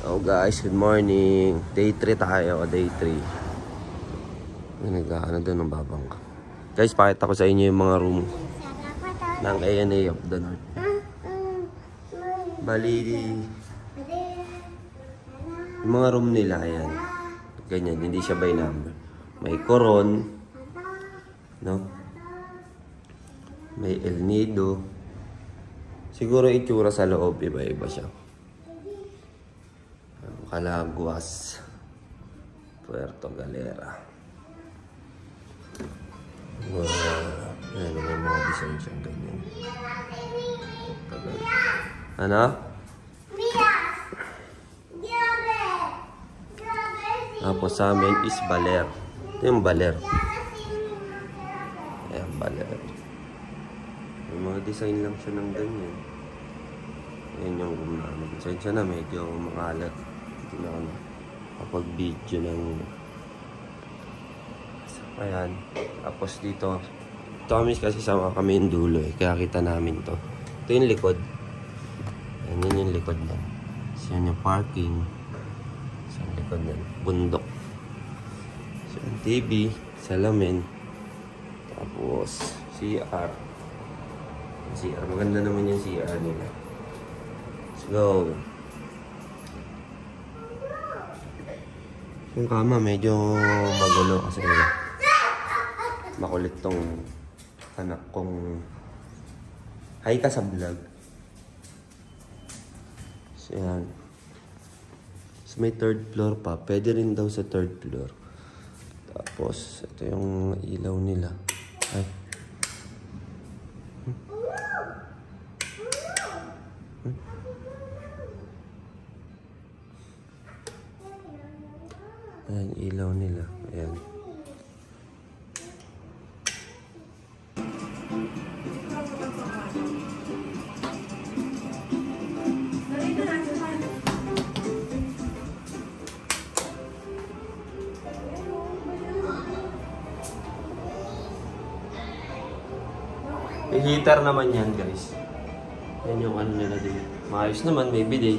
Oh guys, good morning. Day 3 tayo, day 3. May nag-ano doon ng babang ka. Guys, pakita ko sa inyo yung mga room ng ANA of the North. Bali, yung mga room nila, ayan. Ganyan, hindi siya by number. May Coron, no? May El Nido. Siguro itsura sa loob, iba-iba siya. Calaguas, Puerto Galera. Wow. Ayan, may mga design siyang ganyan. Ano? Tapos sa amin is Baler. Ito yung Baler. Ayan, Baler. May mga design lang siya ng ganyan. Ayan yung room namin. Sensya na, medyo makalat. Hindi na ako nakapag-video ng... Ayan. Tapos dito. Ito kami kasi sama kami yung dulo eh. Kaya kita namin to. Ito yung likod. Ayan, yun yung likod lang. So, yun yung parking. Sa likod na. Bundok. So, yung TV. Salamin. Tapos, CR. CR. Maganda naman yung CR nila. Let's go. Yung kama medyo magulo kasi makulit tong anak kong hi ka sa vlog. So yan. So may third floor pa. Pwede rin daw sa third floor. Tapos ito yung ilaw nila. Ay. Ayan, ilaw nila. Ayan. May heater naman yan, guys. Yan yung ano nila din. Maayos naman, may bidet.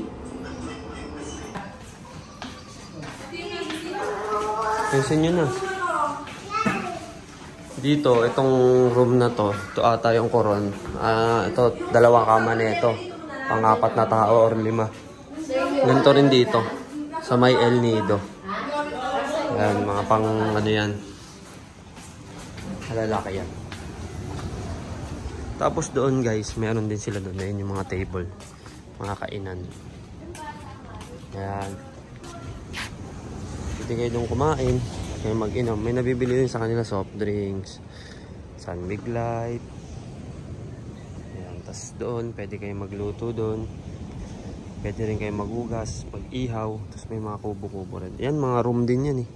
Pinsin nyo na. Dito, itong room na to, ito ata yung Coron. Ito, dalawang kama na ito. Pang-4 na tao or 5. Ganito rin dito. Sa may El Nido. Ayan, mga pang ano yan. Halalaki yan. Tapos doon guys, meron din sila doon. Ayan yung mga table. Mga kainan. Ayan. Pwede kayo doon kumain, kayo mag-inom. May nabibili din sa kanila soft drinks, Sunbig Light. Ayan, tas doon, pwede kayo magluto doon. Pwede rin kayo magugas, mag-ihaw. Tapos may mga kubo-kubo rin. Yan, mga room din yan eh.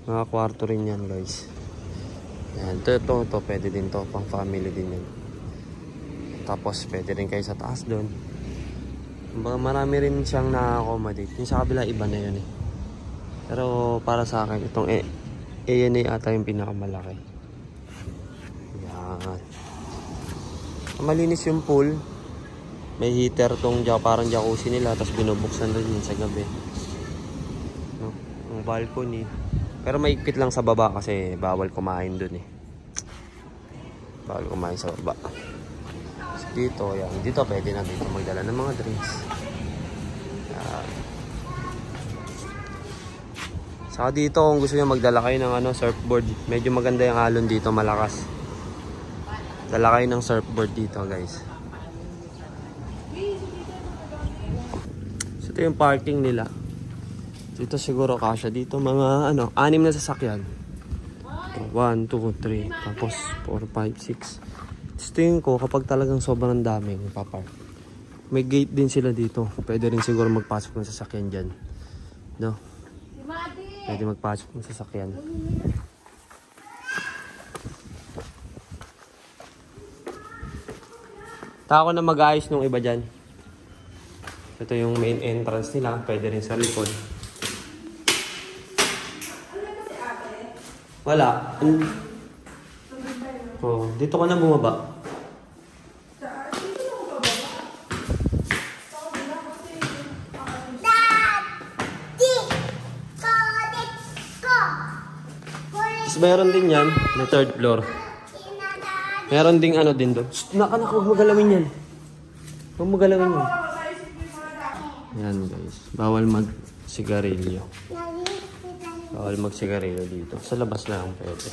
Mga kwarto rin yan guys. Ayan, ito, pwede din to. Pang family din yan. Tapos pwede rin kayo sa taas doon. Marami rin siyang na-accommodate. Yung sa kabila, iba na yun eh. Pero para sa akin, itong ANA ata yung pinakamalaki. Yan. Malinis yung pool. May heater tong parang jacuzzi nila. Tapos binubuksan rin yun sa gabi. No? Ang balcony. Pero maigpit lang sa baba kasi bawal kumain dun eh. Bawal kumain sa baba. So, dito, yan. Dito pwede na dito magdala ng mga drinks. Yan. Saka dito kung gusto niyo magdala kayo ng surfboard, medyo maganda yung alon dito, malakas. Dala kayo ng surfboard dito, guys. So ito yung parking nila. Dito siguro kasya dito mga 6 na sasakyan. 1, 2, 3, tapos 4, 5, 6. Tingin ko kapag talagang sobrang daming papark. May gate din sila dito. Pwede rin siguro magpasok ng sasakyan diyan. No? Pwede magpasok ng sasakyan. Tako na mag-ayos nung iba dyan. Ito yung main entrance nila. Pwede rin sa likod. Wala. Oh, dito ka na bumaba. meron din yan. May third floor. Meron ding ano din doon. Anak, huwag mo galawin yan. Huwag mo galawin yan. Yan guys. Bawal mag-sigarilyo. Bawal mag-sigarilyo dito. Sa labas lang pwede.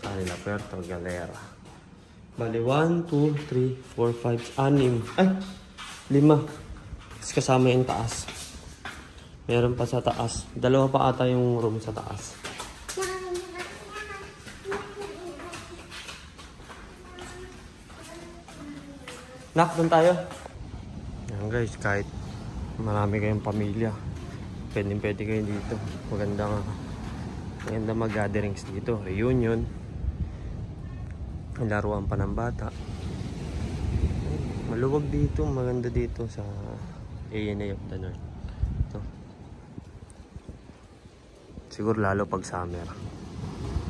Sa kanila, Puerto Galera. Bali, 1, 2, 3, 4, 5, 6. Ay! 5. Tapos kasama yung taas. Meron pa sa taas. 2 pa ata yung room sa taas. Nak, doon tayo. Yan guys, kahit marami kayong pamilya, pwede kayo dito. Maganda mag-gatherings dito. Reunion. Laruan pa ng bata. Maluwag dito, maganda dito sa ANA of the North. Ito. Siguro lalo pag summer.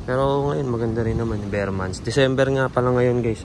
Pero ngayon maganda rin naman, bare months. December nga pala ngayon guys.